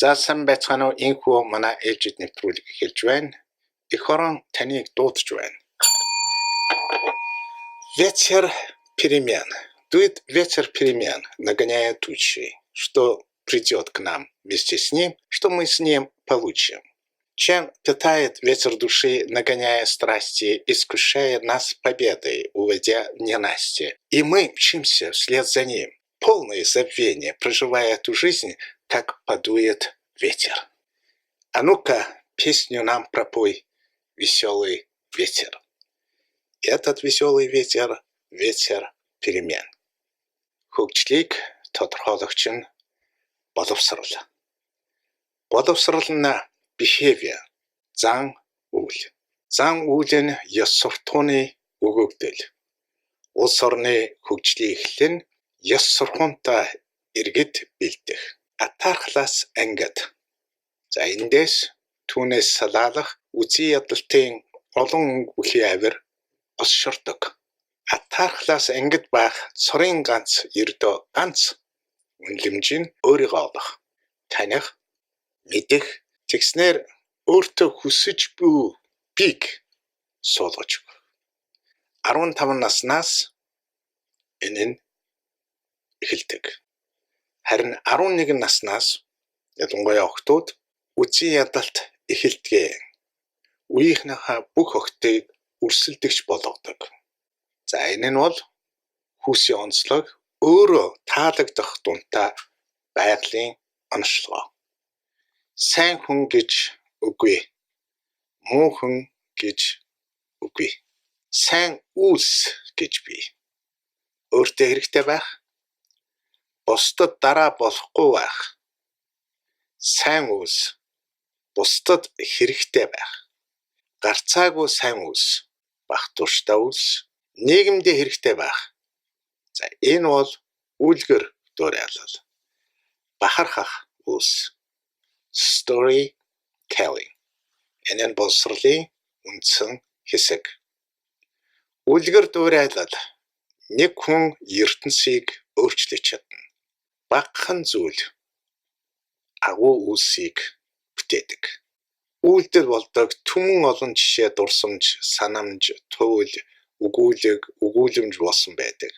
За сайн байцгаана уу? Энэхүү манай ээлжид нэвтрүүлэг эхэлж байна. Эх орон таныг дуудаж байна. Вечер перемен. Дует вечер перемен, нагоняя тучи, что придет к нам вместе с ним, что мы с ним получим. Чем питает ветер души, нагоняя страсти, искушая нас победой, уводя в ненастье. И мы мчимся вслед за ним, полное забвение, проживая эту жизнь, как подует ветер. А ну-ка, песню нам пропой, веселый ветер. Этот веселый ветер – ветер перемен. Хөгжлийг тодорхойлогч нь боловсрол. Боловсрол нь behavior, зан үйл. Зан үйл нь ёс суртахууны өгөгдөл. Улс орны хөгжлийн эхлэл нь ёс суртахуунтай иргэд бэлдэх. Атаархлаас ангид. За эндээс түүнээс салаалах үзий ядалтын олон бүхий авир босшордог. Атаархлаас ангид байх цорын ганц ердөө ганц үнэлэмж нь өөрийгөө олох, таних, мэдэх, тэгснээр өөртөө хүсэж буй бийг суулгаж өгөх. 15 наснаас энэ нь эхэлдэг. Харин 11 наснаас ялангуяа охтууд үзий ядалт эхэлдэг. Үеийнхнийхээ бүх охтыг өрсөлдөгч болгодог. За энэ нь бол хүүсийн онцлог өөрөө таалагдах дунтай байгалийн онцлогоо. Сайн хүн гэж үгүй, муу хүн гэж үгүй. Сайн үйлс гэж бий. Өөртөө хэрэгтэй байх, бусдад дараа болохгүй байх. Сайн үйлс, бусдад хэрэгтэй байх. Гарцаагүй сайн үйлс, бах турштай үйлс, нийгэмдээ хэрэгтэй байх. За энэ бол үйлгэр дуурайлал. Бахархах үйлс. Story telling. Энэ нь боловсролын үндсэн хэсэг. Үйлгэр дуурайлал нэг хүн ертөнцийг өөрчлөж чадна. Багахан зүйл агуу үйлсийг бүтээдэг. Үйлдэл болдог түмэн олон жишээ дурсамж, санамж, туйл, өгүүлэмж болсон байдаг.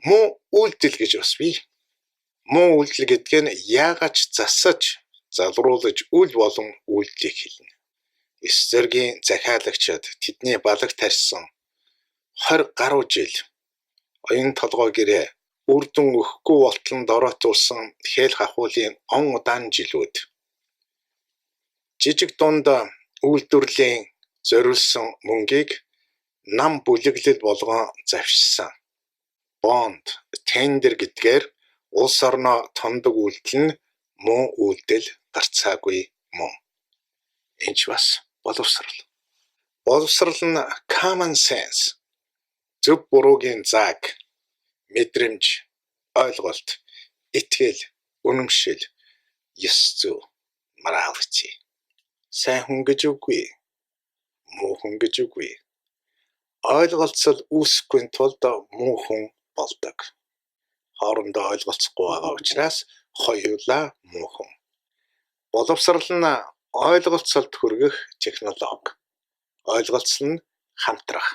Муу үйлдэл гэж бас бий. Муу үйлдэл гэдэг нь яагаад ч засаж, залруулж үйл болон үйлдэлийг хэлнэ. Эс зэргийн захиалагчид тэдний балаг тарьсан 20 гаруй жил оюун толгой гэрээ үрдэн өгөхгүй болтлон дороотуулсан хэл хахуулын он удаан жилүүд жижиг дунд үйлдвэрлэлийн зориулсан мөнгийг нам бүлэглэл болгон завшсан. Бонд, тендер гэдгээр улс орноо томдог үйлдэл нь муу үйлдэл гарцаагүй мөн. Энэ ч бас боловсрол. Боловсрол нь common sense, зөв буруугийн зааг, мэдрэмж, ойлголт, итгэл, үнэмшил, ёс зүй, morality. Сайн хүн гэж үгүй, муу хүн гэж үгүй. Ойлголцол үүсэхгүй тулд муу хүн болдог. Хоорондоо ойлголцохгүй байгаа учраас хоёулаа муу хүн. Боловсрол нь ойлголцолд хүргэх технологи. Ойлголцол нь хамтрах,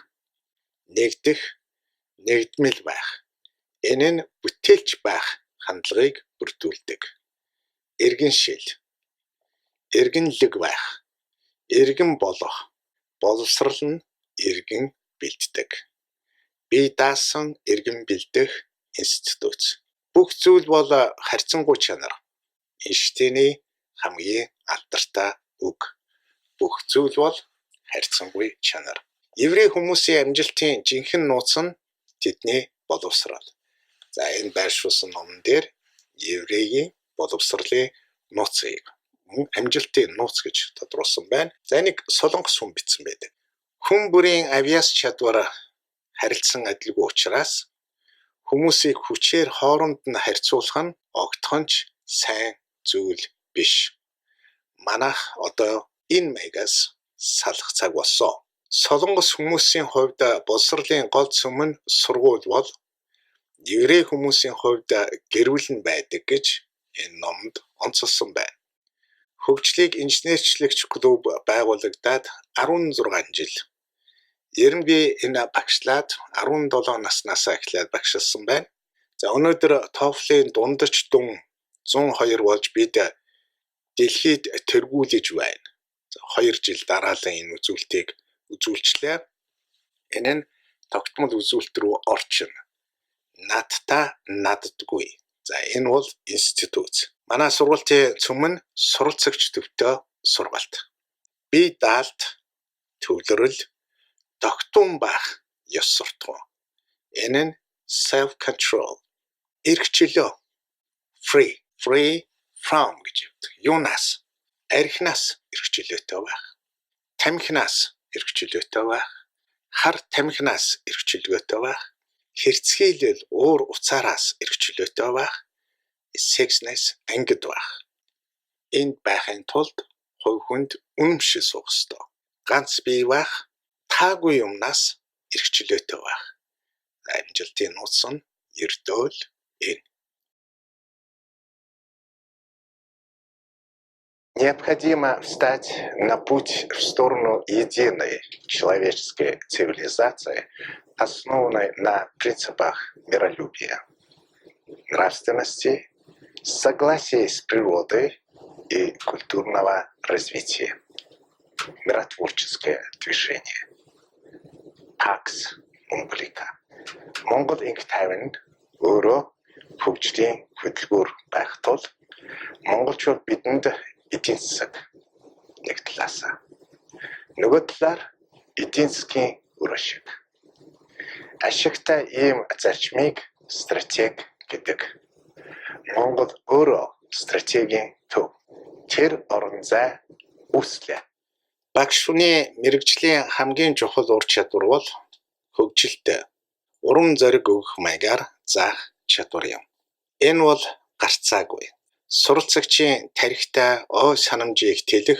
нэгдэх, нэгдмэл байх. Энэ нь бүтээлч байх хандлагыг бүрдүүлдэг. Иргэншил, иргэнлэг байх, иргэн болох. Боловсрол нь иргэн бэлддэг. Бие даасан иргэн бэлдэх институт. Бүх зүйл бол харьцангуй чанар. Эйнштейний хамгийн алдартай үг. Бүх зүйл бол харьцангуй чанар. Еврей хүмүүсийн амжилтын жинхэнэ нууц нь тэдний боловсрол. За энэ байршуулсан номон дээр еврейгийн боловсролын нууцыг амжилтын нууц гэж тодруулсан байна. За энийг солонгос хүн бичсэн байдаг. Хүн бүрийн авьяас чадвар харилцан адилгүй учраас хүмүүсийг хүчээр хооронд нь харьцуулах нь огтхонч сайн зүйл биш. Манайх одоо энэ маягаас салах цаг болсон. Солонгос хүмүүсийн хувьд боловсролын гол сүм нь сургууль бол еврей хүмүүсийн хувьд гэр бүл нь байдаг гэж энэ номонд онцолсон байна. Хөгжлийг инженерчлэгч клуб байгуулагдаад 16 жил. Ер нь би энэ багшлаад 17 наснаасаа эхлээд багшилсан байна. За өнөөдөр TOEFL-ийн дундаж дүн 102 болж бид дэлхийд тэргүүлж байна. 2 жил дараалан энэ үзүүлэлтийг үзүүлчлээ. Энэ нь тогтмол үзүүлэлт рүү орчино. Надтай наддаггүй. За энэ бол институт. Манай сургуулийн цөмөн суралцагч төвтэй сургалт. Бие даалт, төвлөрөл, тогтун байх ёс суртахуун. Энэ нь self control. Эрх чөлөө. Free from гэж явдаг. Юунаас? Архинаас эрх чөлөөтэй байх. Тамхинаас эрх чөлөөтэй байх. Хар тамхинаас эрх чөлөөтэй байх. Хэрцгийлэл уур уцаараас эрх чөлөөтэй байх. Секснес ангид байх. Энд байхын тулд хувь хүнд үнэмшил суух ёстой. Ганц бий байх, таагүй юмнаас эрх чөлөөтэй байх. Амжилтын нууц нь ердөөл энэ. Необходимо встать на путь в сторону единой человеческой цивилизации, основанной на принципах миролюбия, нравственности, согласия с природой и культурного развития. Миротворческое движение. Pax Umbilica. Монгол инх тайван өөрөө хөгжлийн хөтөлбөр байх тул монголчууд бидэнд эдийн засаг нэг талаасаа, нөгөө талаар эдийн засгийн үр ашиг. Ашигтай ийм зарчмыг стратеги гэдэг. Монгол өөрөө стратегийн төв. Тэр орон зай үүслээ. Багш хүний мэрэгжлийн хамгийн чухал ур чадвар бол хөгжилтэй. Урам зориг өгөх маягаар заах чадвар юм. Энэ бол гарцаагүй. Суралцагчийн тарихтай ой санамжийг тэлэх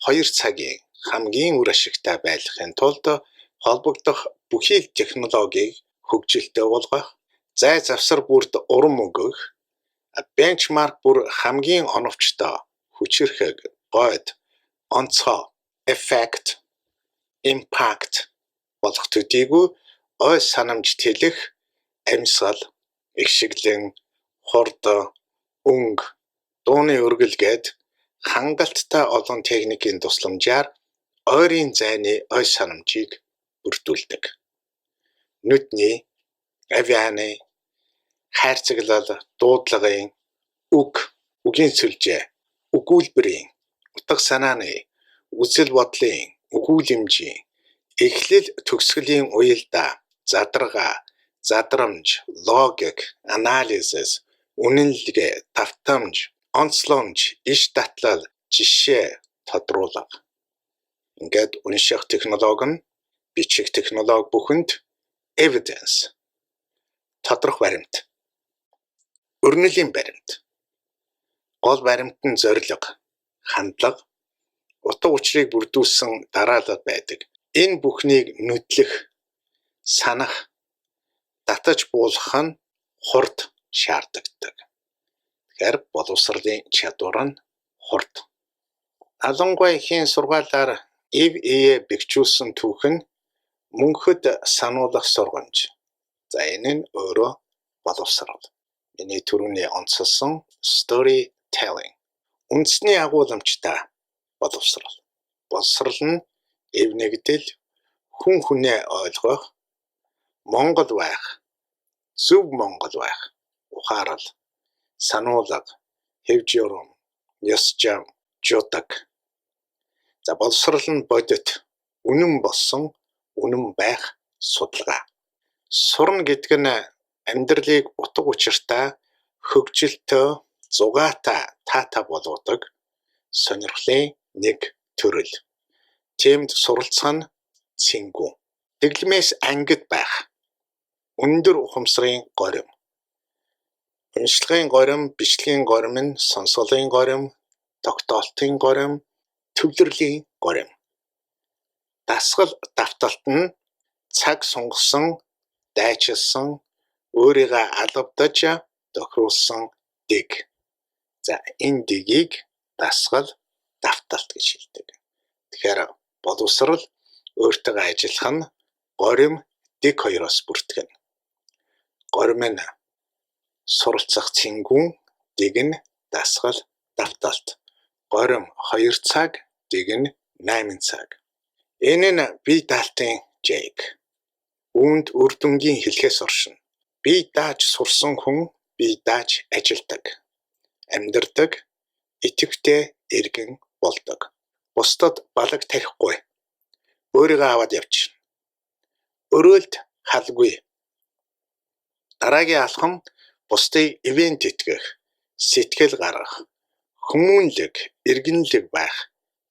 2 цагийн хамгийн үр ашигтай байхын тулд холбогдох бүхий л технологиг хөгжилтэй болгох, зай завсар бүрд урам өгөх, бенчмарк бүр хамгийн оновчтой, хүчирхэг, гойд, онцгой, effect, impact болох төдийгүй ой санамж тэлэх амьсгал, эгшиглэн, хурд, өнгө, дууны өргөлгээд хангалттай олон техникийн тусламжаар ойрын зайны ой санамжийг бүрдүүлдэг. Нүдний, авианы, хайрцаглал, дуудлагын, үгийн сүлжээ, өгүүлбэрийн, утга санааны, үзэл бодлын, өгүүлэмжийн, эхлэл төгсгөлийн уялдаа, задаргаа, задрамж, логик, анализис, үнэнлэгээ, давтамж, онцломж, иш татлал, жишээ, тодруулга. Ингээд унших технологи нь бичих технологи бүхэнд evidence, тодрох баримт, өрнөлийн баримт, гол баримтын зорилго, хандлага, утга учирыг бүрдүүлсэн дараалал байдаг. Энэ бүхнийг нүдлэх, санах, татаж буулгах нь хурд шаарддаг. Тэгэхээр боловсролын чадвар нь хурд. Алангуй хийн сургаалаар EVA бэхжүүлсэн түүх нь мөнхөд сануулгах сургамж. За энэ нь өөрөө боловсрол. Миний түрүүний онцлсон storytelling. Үндэсний агуулмжтай боловсрол. Боловсрол нь эвнэгдэл, хүн хүнээ ойлгох, Монгол байх, зөв Монгол байх, ухаарал, сануулга, хэв журам, ёс зам, жудаг. За боловсрол нь бодит, үнэн болсон, үнэн байх судалгаа. Сурна гэдэг нь амьдралыг утга учиртай, хөгжилтэй, зугаатай, таатай болгодог сонирхлын нэг төрөл. Тиймд суралцах нь цэнгүү. Дэглэмээс ангид байх. Өндөр ухамсарын горим. Уншлагын горим, бичлэгийн горим нь сонсголын горим, тогтоолтын горим, төвлөрлийн горим. Дасгал давталт нь цаг сунгасан, дайчилсан, өөрийгөө алавдаж тохируулсан дэг. За энэ дэгийг дасгал давталт гэж хэлдэг. Тэгэхээр боловсрал өөртөөгөө ажиллах нь горим дэг хоёроос бүртгэнэ. Горим нь суралцах цэнгүүн, дэг нь дасгал давталт. Горим 2 цаг, дэг нь 8 цаг. Энэ нь бие даалтын жээг. Үүнд үр дүнгийн хэлхээс оршин. Бие дааж сурсан хүн бие дааж ажилдаг, амьдардаг, идэвхтэй эргэн болдог. Бусдад балаг тарихгүй. Өөрийгөө аваад явчихна. Өрөөлт халгүй. Дараагийн алхам бусдыг ивент итгэх, сэтгэл гаргах, хүмүүнлэг, эргэнлэг байх,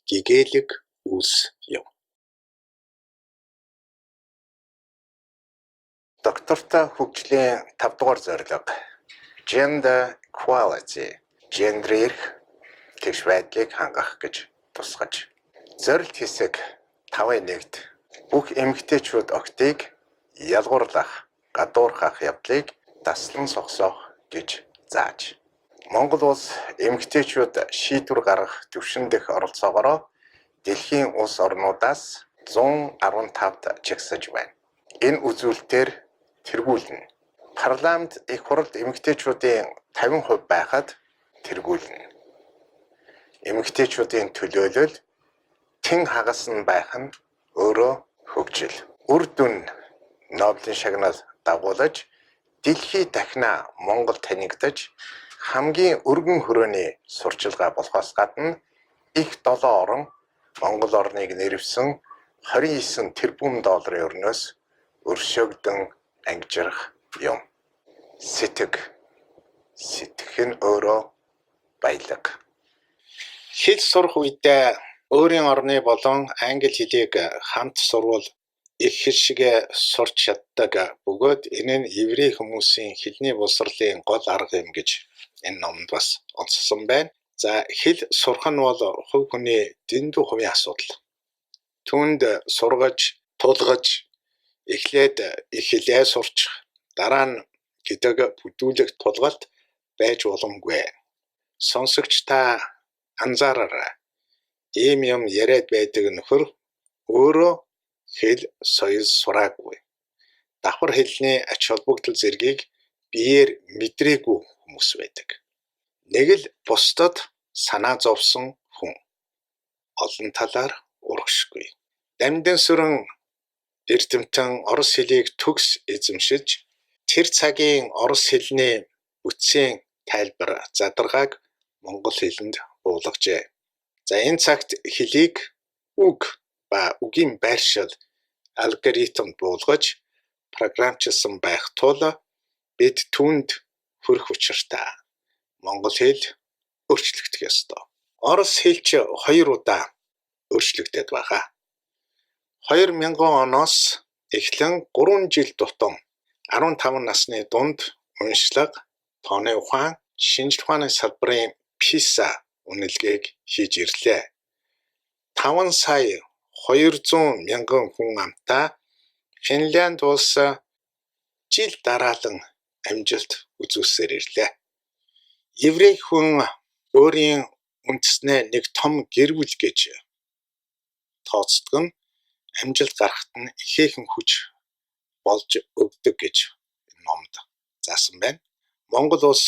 гэгээлэг үйлс юм. Доктортой хөгжлийн 5 дугаар зорилго gender equality, gender эрх тэгш байдлыг хангах гэж тусгаж. Зорилт хэсэг 5.1-д бүх эмэгтэйчүүд октыг ялгуурлах, гадуурхах явдлыг таслан зогсоох гэж зааж. Монгол улс эмэгтэйчүүд шийдвэр гаргах түвшин дэх оролцоогоор дэлхийн улс орнуудаас 115-д жагсаж байна. Энэ үзүүлэлтээр тэргүүлнэ. Парламент их хурлд эмэгтэйчүүдийн 50% байхад тэргүүлнэ. Эмэгтэйчүүдийн төлөөлөл тэн хагасан байх нь өөрөө хөгжил. Үр дүн Нобелийн шагнал дагуулж дэлхий дахина Монгол танигдаж хамгийн өргөн хүрээний сурчилгаа болохоос гадна их 7 орн Монгол орныг нэрвсэн 29 тэрбум долларын өрнөөс өршөөгдөн ангижрах юм. Сэтгэх нь өөрөө баялаг. Хэл сурах үедээ өөрийн орны болон англи хэлийг хамт сурвал их хэршигээ сурч чаддаг бөгөөд энэ нь еврей хүмүүсийн хэлний боловсролын гол арга юм гэж энэ номонд бас онцлсан байна. За хэл сурах нь бол хувь хүний дэндүү хувийн асуудал. Түүнд сургаж, тулгаж, эхлээд их хэлээ сурчих, дараа нь гэдэг бүдүүлэх тулгалт байж боломгүй. Сонсогч та анзаараарай. Ийм юм яриад байдаг нөхөр өөрөө хэл соёл сураагүй. Давхар хэлний ач холбогдол зэргийг биеэр мэдрээгүй хүмүүс байдаг. Нэг л бусдад санаа зовсон хүн. Олон талаар урагшгүй. Дамдын сүрэн эрдэмтэн орос хэлийг төгс эзэмшиж тэр цагийн орос хэлний үтсийн тайлбар задаргааг монгол хэлэнд буулгажээ. За энэ цагт хэлийг үг ба үгийн байршил алгоритмд буулгаж програмчилсан байх тул бид түүнд хүрэх учиртай. Монгол хэл өөрчлөгдөх ёстой. Орос хэл ч 2 удаа өөрчлөгдөд байгаа. 2000 оноос эхлэн 3 жил тутам 15 насны дунд уншлага, тооны ухаан, шинжлэх ухааны салбарын PISA үнэлгээг хийж ирлээ. 5 сая 200 мянган хүн амтай Финлянд улс жил дараалан амжилт үзүүлсээр ирлээ. Еврей хүн өөрийн үндэснээ нэг том гэр бүл гэж тооцдог нь амжилт гарахт нь ихээхэн хүч болж өгдөг гэж номд заасан байна. Монгол улс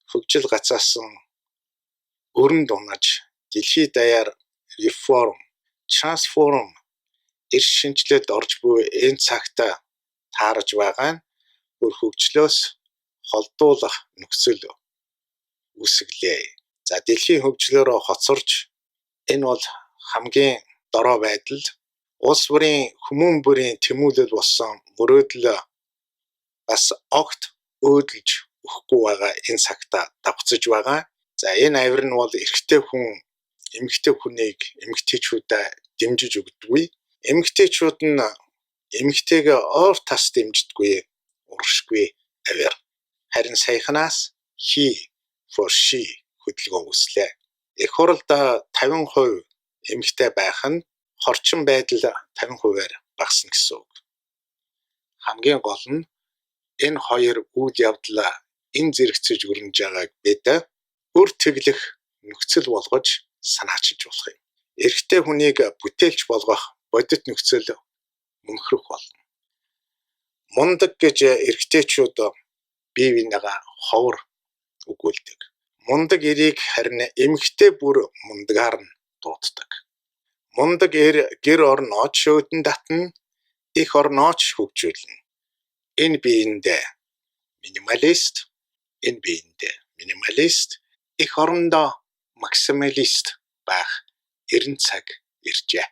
хөгжил гацаасан өрн дунаж дэлхийд даяар реформ, трансформ эрс шинжилэлд орж буй энэ цагт таарж байгаа нь бүр хөгжлөөс холдуулах нөхцөл үүсгэлээ. За дэлхийн хөгжлөөрөө хоцорж энэ бол хамгийн дорой байдал. Улс бүрийн хүмүүн бүрийн тэмүүлэл болсон мөрөөдөл бас огт өөдлөж өгөхгүй байгаа энэ цагта давцаж байгаа. За энэ авир нь бол эрэгтэй хүн эмэгтэй хүнийг эмэгтэйчүүдэд дэмжиж өгдөггүй. Эмэгтэйчүүд нь эмэгтэйгээ оор тас дэмждэггүй, урагшгүй авир. Харин саяханаас he for she хөдөлгөөн үүслээ. Их хурлд 50% эмэгтэй байх нь хорчин байдал 50%-аар багасна гэсэн үг. Хамгийн гол нь энэ хоёр үйл явдлаа энэ зэрэгцэж өрнөж байгааг бид өр тэглэх нөхцөл болгож санаачилж болох юм. Эрэгтэй хүнийг бүтээлч болгох бодит нөхцөл өнөхрөх болно. Мундаг гэж эрэгтэйчүүд бие биенийгаа ховор өгүүлдэг. Мундаг эрийг харин эмэгтэй бүр мундагаар нь дууддаг. Мундаг эр гэр орноо шөөдөн татна, их орноо хөгжүүлнэ. Энэ биеинд минималист, их орондоо максималист байх эрен цаг иржээ.